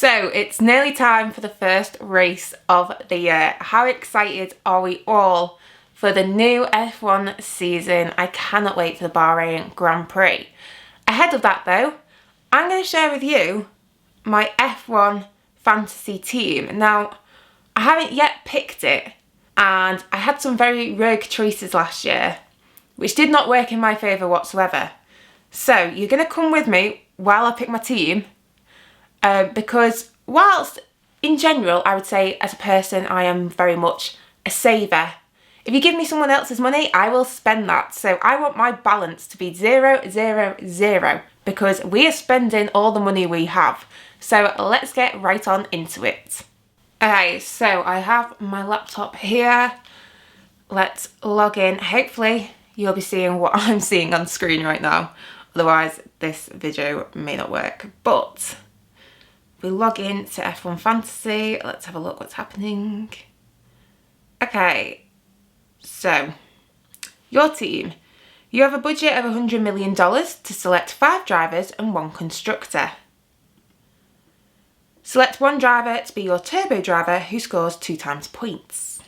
So it's nearly time for the first race of the year. How excited are we all for the new F1 season? I cannot wait for the Bahrain Grand Prix. Ahead of that though, I'm going to share with you my F1 fantasy team. Now, I haven't yet picked it, and I had some very rogue choices last year, which did not work in my favour whatsoever. So you're going to come with me while I pick my team. Because whilst in general I would say as a person I am very much a saver, if you give me someone else's money I will spend that. So I want my balance to be 0, 0, 0 because we are spending all the money we have. So let's get right on into it. Okay, so I have my laptop here. Let's log in. Hopefully you'll be seeing what I'm seeing on screen right now. Otherwise this video may not work. But we log in to F1 Fantasy. Let's have a look what's happening. Okay, so your team. You have a budget of $100 million to select 5 drivers and 1 constructor. Select 1 driver to be your turbo driver who scores 2 times points.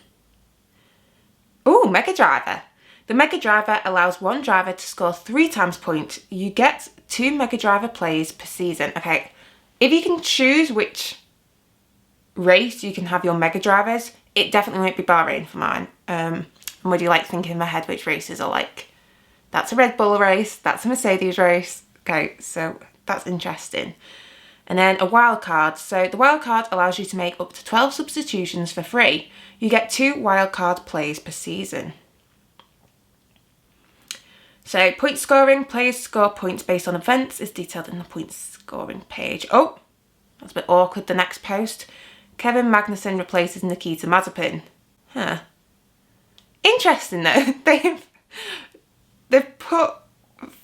Ooh, Mega Driver. The Mega Driver allows 1 driver to score 3 times points. You get 2 Mega Driver plays per season. Okay. If you can choose which race you can have your Mega Drivers, it definitely won't be Bahrain for mine. And would you like thinking in my head which races are like? That's a Red Bull race, that's a Mercedes race. Okay, so that's interesting. And then a wild card. So the wild card allows you to make up to 12 substitutions for free. You get 2 wild card plays per season. So point scoring, players score points based on events is detailed in the points scoring page. Oh, that's a bit awkward, the next post. Kevin Magnussen replaces Nikita Mazepin. Huh. Interesting though, they've put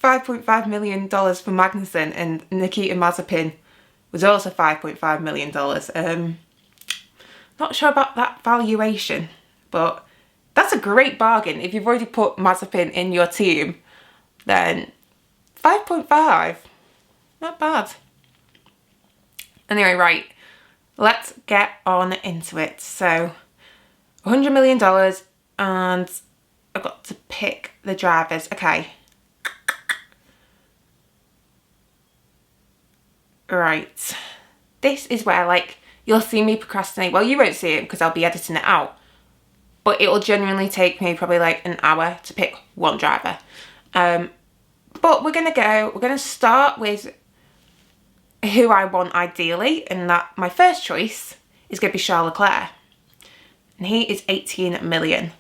$5.5 million for Magnussen and Nikita Mazepin was also $5.5 million. Not sure about that valuation, but that's a great bargain. If you've already put Mazepin in your team, then 5.5, not bad. Anyway, right, let's get on into it. So, $100 million and I've got to pick the drivers. Okay. Right. This is where, like, you'll see me procrastinate. Well, you won't see it because I'll be editing it out. But it will genuinely take me probably like an hour to pick 1 driver. But we're going to start with who I want ideally, and that my first choice is going to be Charles Leclerc. And he is 18 million.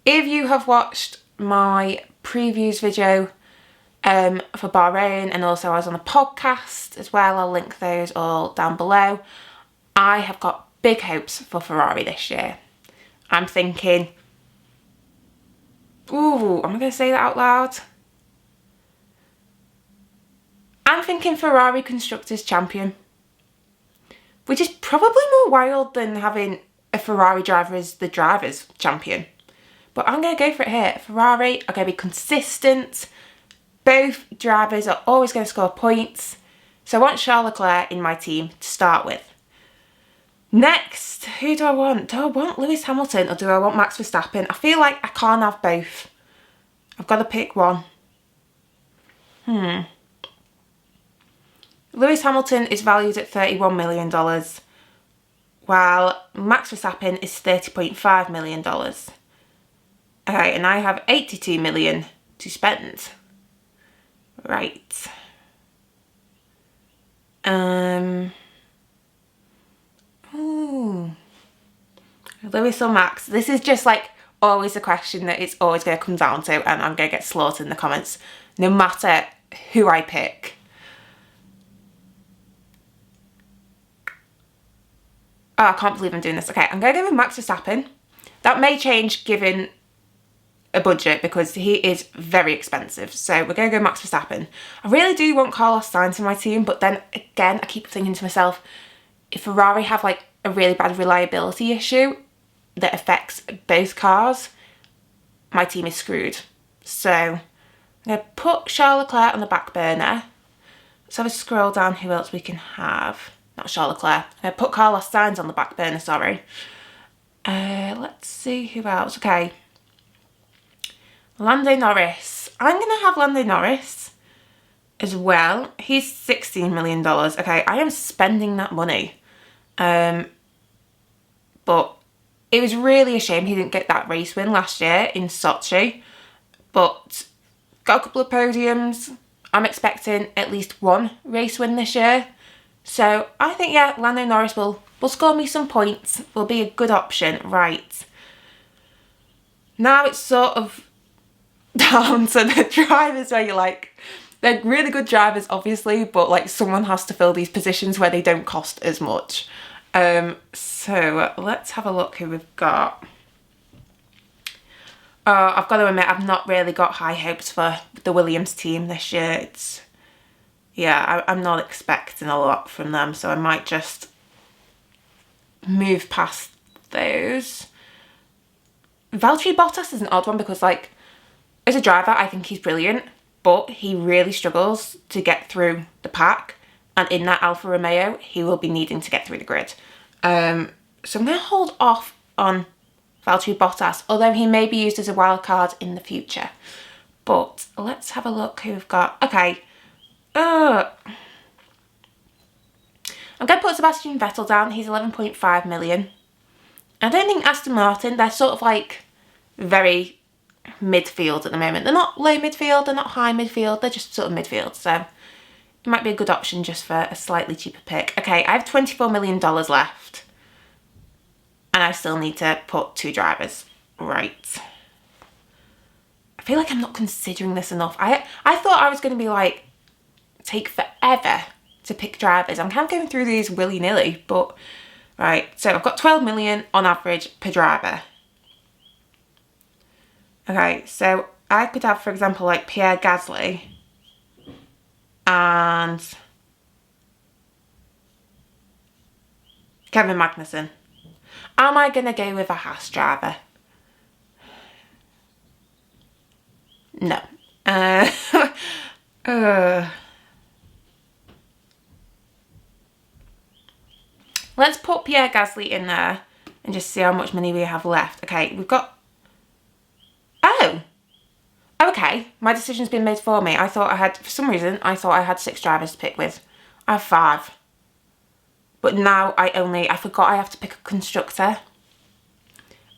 If you have watched my previews video for Bahrain, and also I was on a podcast as well, I'll link those all down below. I have got big hopes for Ferrari this year. I'm thinking, ooh, am I going to say that out loud? I'm thinking Ferrari Constructors Champion, which is probably more wild than having a Ferrari driver as the Drivers' Champion. But I'm going to go for it here. Ferrari are going to be consistent. Both drivers are always going to score points. So I want Charles Leclerc in my team to start with. Next, who do I want? Do I want Lewis Hamilton or do I want Max Verstappen? I feel like I can't have both. I've got to pick one. Lewis Hamilton is valued at $31 million, while Max Verstappen is $30.5 million. Okay, and I have 82 million to spend. Right. Ooh. Lewis or Max? This is just like always a question that it's always going to come down to, and I'm going to get slaughtered in the comments no matter who I pick. Oh, I can't believe I'm doing this. Okay, I'm going to go with Max Verstappen. That may change given a budget because he is very expensive. So we're going to go Max Verstappen. I really do want Carlos Sainz in my team, but then again, I keep thinking to myself, if Ferrari have like a really bad reliability issue that affects both cars, my team is screwed. So I'm going to put Charles Leclerc on the back burner. Let's have a scroll down who else we can have. not Charles Leclerc. I put Carlos Sainz on the back burner, sorry. Let's see who else. Okay. Lando Norris. I'm going to have Lando Norris as well. He's $16 million. Okay, I am spending that money. But it was really a shame he didn't get that race win last year in Sochi. But got a couple of podiums. I'm expecting at least one race win this year. So I think, yeah, Lando Norris will score me some points. Will be a good option. Right. Now it's sort of down to the drivers where you're like, they're really good drivers, obviously, but like someone has to fill these positions where they don't cost as much. So let's have a look who we've got. I've got to admit, I've not really got high hopes for the Williams team this year. I'm not expecting a lot from them, so I might just move past those. Valtteri Bottas is an odd one because, like, as a driver, I think he's brilliant, but he really struggles to get through the pack. And in that Alfa Romeo, he will be needing to get through the grid. So I'm going to hold off on Valtteri Bottas, although he may be used as a wild card in the future. But let's have a look who we've got. Okay. I'm going to put Sebastian Vettel down. He's 11.5 million. I don't think Aston Martin, they're sort of like very midfield at the moment. They're not low midfield, they're not high midfield, they're just sort of midfield. So it might be a good option just for a slightly cheaper pick. Okay, I have $24 million left. And I still need to put 2 drivers. Right. I feel like I'm not considering this enough. I thought I was going to be like, take forever to pick drivers. I'm kind of going through these willy-nilly, but right. So I've got 12 million on average per driver. Okay, so I could have, for example, like Pierre Gasly and Kevin Magnussen. Am I going to go with a Haas driver? No. Let's put Pierre Gasly in there and just see how much money we have left. Okay, we've got... Oh, okay. My decision's been made for me. I thought I had, for some reason, I thought I had 6 drivers to pick with. I have 5. But now I forgot I have to pick a constructor.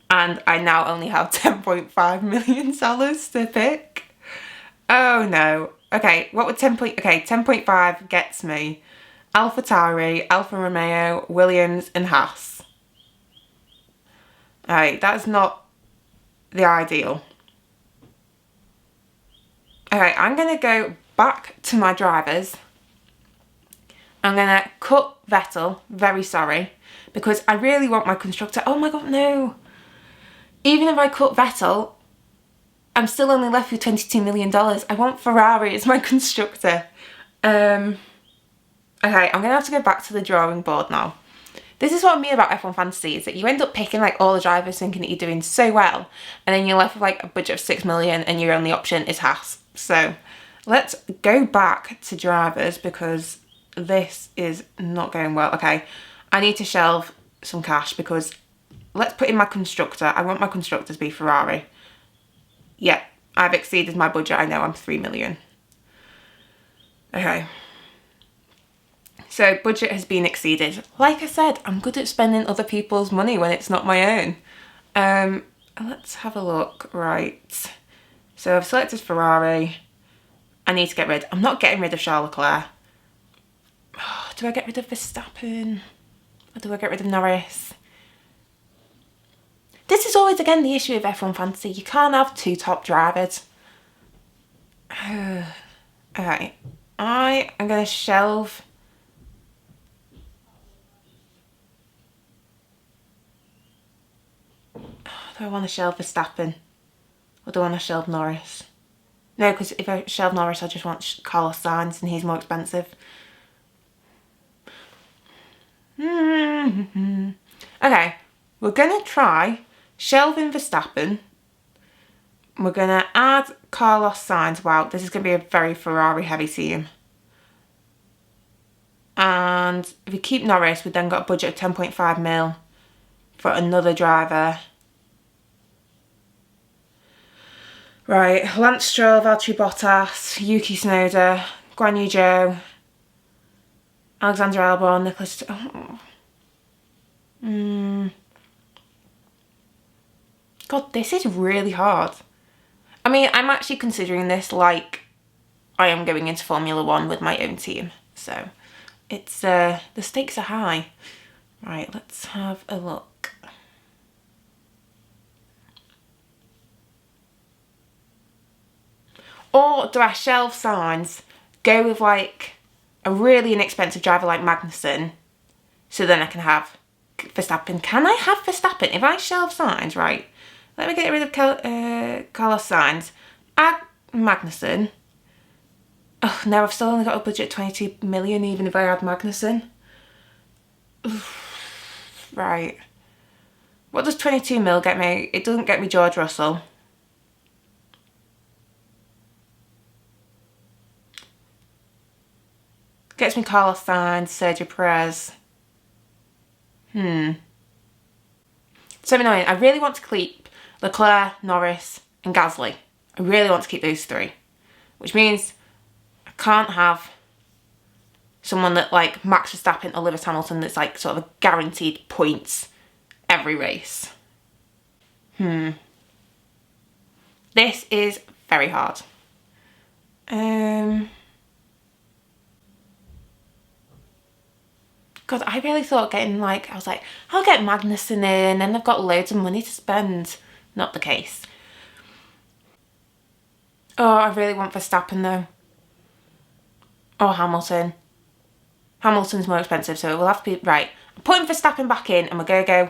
And I now only have $10.5 million to pick. Oh no. Okay, what would 10.5 gets me? AlphaTauri, Alfa Romeo, Williams and Haas. Alright, that's not the ideal. Okay, I'm going to go back to my drivers. I'm going to cut Vettel, very sorry, because I really want my constructor. Oh my god, no. Even if I cut Vettel, I'm still only left with $22 million. I want Ferrari as my constructor. Okay, I'm going to have to go back to the drawing board now. This is what I mean about F1 Fantasy, is that you end up picking like all the drivers thinking that you're doing so well, and then you're left with like a budget of 6 million and your only option is Haas. So let's go back to drivers because this is not going well. Okay, I need to shelve some cash because let's put in my constructor. I want my constructor to be Ferrari. Yeah, I've exceeded my budget. I know I'm 3 million. Okay. So budget has been exceeded. Like I said, I'm good at spending other people's money when it's not my own. Let's have a look. Right. So I've selected Ferrari. I need to get rid. I'm not getting rid of Charles Leclerc. Oh, do I get rid of Verstappen? Or do I get rid of Norris? This is always, again, the issue of F1 Fantasy. You can't have 2 top drivers. Okay. I am going to shelve... Do I want to shelve Verstappen? Or do I want to shelve Norris? No, because if I shelve Norris, I just want Carlos Sainz and he's more expensive. Okay, we're going to try shelving Verstappen. We're going to add Carlos Sainz. Wow, this is going to be a very Ferrari heavy team. And if we keep Norris, we've then got a budget of 10.5 mil for another driver. Right, Lance Stroll, Valtteri Bottas, Yuki Tsunoda, Guan Yu Zhou, Alexander Albon, Nicholas... God, this is really hard. I mean, I'm actually considering this like I am going into Formula One with my own team. So, it's, the stakes are high. Right, let's have a look. Or do I shelve Sainz, go with like a really inexpensive driver like Magnussen, so then I can have Verstappen. Can I have Verstappen if I shelve Sainz? Right, let me get rid of Carlos Sainz. Add Magnussen. Oh no, I've still only got a budget of 22 million even if I add Magnussen. Right. What does 22 mil get me? It doesn't get me George Russell. Gets me Carlos Sainz, Sergio Perez. So annoying. I really want to keep Leclerc, Norris and Gasly. I really want to keep those three. Which means I can't have someone that like Max Verstappen or Lewis Hamilton that's like sort of a guaranteed points every race. This is very hard. God, I really thought getting like, I was like, I'll get Magnussen in and I've got loads of money to spend. Not the case. Oh, I really want Verstappen though. Or Hamilton. Hamilton's more expensive, so it will have to be, right. I'm putting Verstappen back in and we're going to go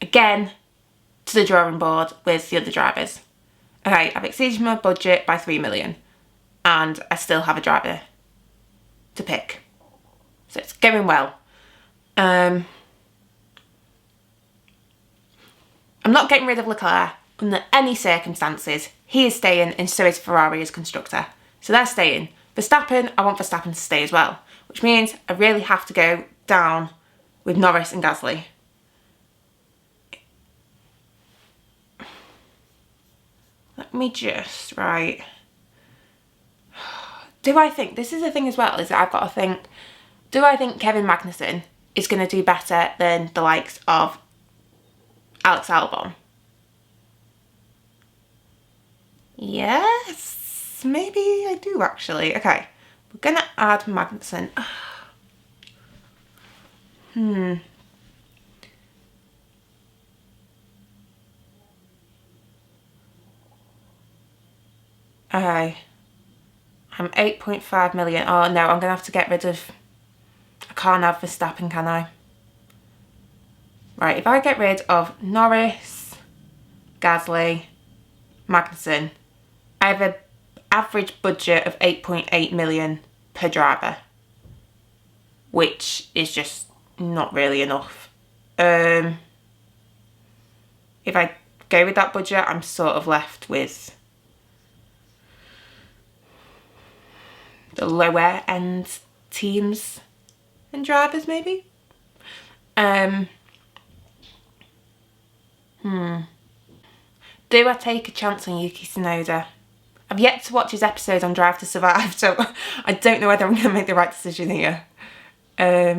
again to the drawing board with the other drivers. Okay, I've exceeded my budget by 3 million and I still have a driver to pick. So it's going well. I'm not getting rid of Leclerc under any circumstances. He is staying and so is Ferrari as constructor. So they're staying. Verstappen, I want Verstappen to stay as well. Which means I really have to go down with Norris and Gasly. Let me just, right. Do I think, this is the thing as well, is that I've got to think, do I think Kevin Magnussen is going to do better than the likes of Alex Albon? Yes, maybe I do actually. Okay, we're going to add Magnussen. Okay, I'm 8.5 million. Oh no, I'm going to have to get rid of, I can't have Verstappen, can I? Right, if I get rid of Norris, Gasly, Magnussen, I have an average budget of 8.8 million per driver, which is just not really enough. If I go with that budget, I'm sort of left with the lower end teams and drivers maybe. Do I take a chance on Yuki Tsunoda? I've yet to watch his episode on Drive to Survive, so I don't know whether I'm going to make the right decision here. It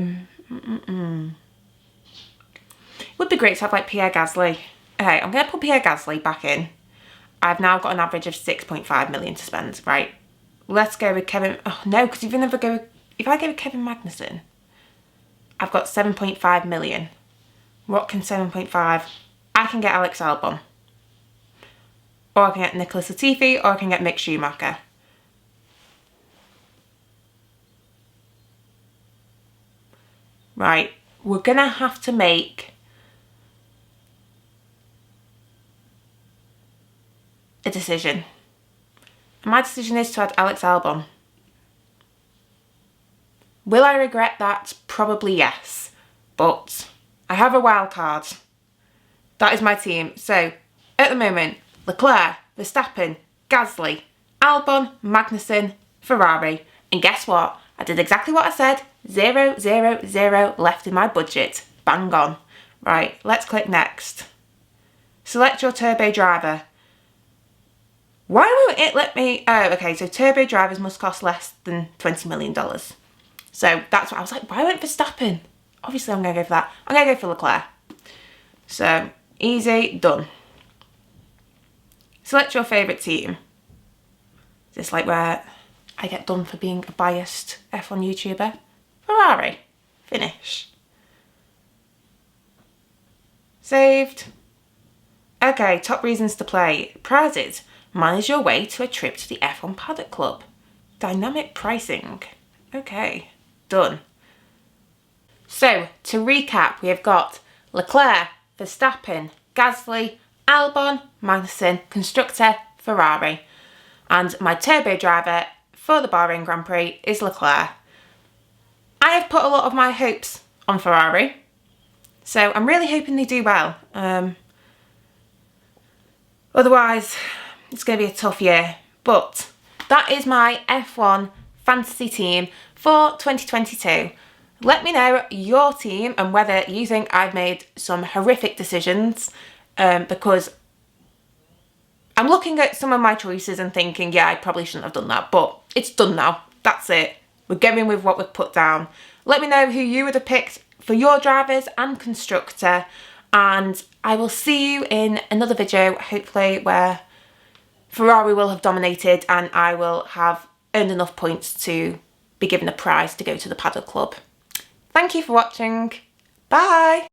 would be great to have like Pierre Gasly. Okay, I'm going to put Pierre Gasly back in. I've now got an average of 6.5 million to spend, right? Let's go with Kevin. Oh no, because if I go with Kevin Magnussen, I've got 7.5 million. What can 7.5? I can get Alex Albon. Or I can get Nicholas Latifi, or I can get Mick Schumacher. Right, we're going to have to make a decision. And my decision is to add Alex Albon. Will I regret that? Probably yes. But I have a wild card. That is my team. So, at the moment, Leclerc, Verstappen, Gasly, Albon, Magnussen, Ferrari. And guess what? I did exactly what I said. 0, 0, 0 left in my budget. Bang on. Right, let's click next. Select your turbo driver. Why won't it let me... Oh, okay, so turbo drivers must cost less than $20 million. So that's what I was like, why won't Verstappen? Obviously I'm going to go for that. I'm going to go for Leclerc. So, easy, done. Select your favourite team. Is this like where I get done for being a biased F1 YouTuber? Ferrari. Finish. Saved. Okay, top reasons to play. Prizes. Manage your way to a trip to the F1 Paddock Club. Dynamic pricing. Okay, done. So, to recap, we have got Leclerc, Verstappen, Gasly, Albon, Magnussen, Constructor, Ferrari. And my turbo driver for the Bahrain Grand Prix is Leclerc. I have put a lot of my hopes on Ferrari, so I'm really hoping they do well. Otherwise, it's going to be a tough year. But that is my F1 fantasy team for 2022. Let me know your team and whether you think I've made some horrific decisions, because I'm looking at some of my choices and thinking, yeah, I probably shouldn't have done that, but it's done now. That's it. We're going with what we've put down. Let me know who you would have picked for your drivers and constructor, and I will see you in another video, hopefully, where Ferrari will have dominated and I will have earned enough points to be given a prize to go to the Paddock Club. Thank you for watching. Bye!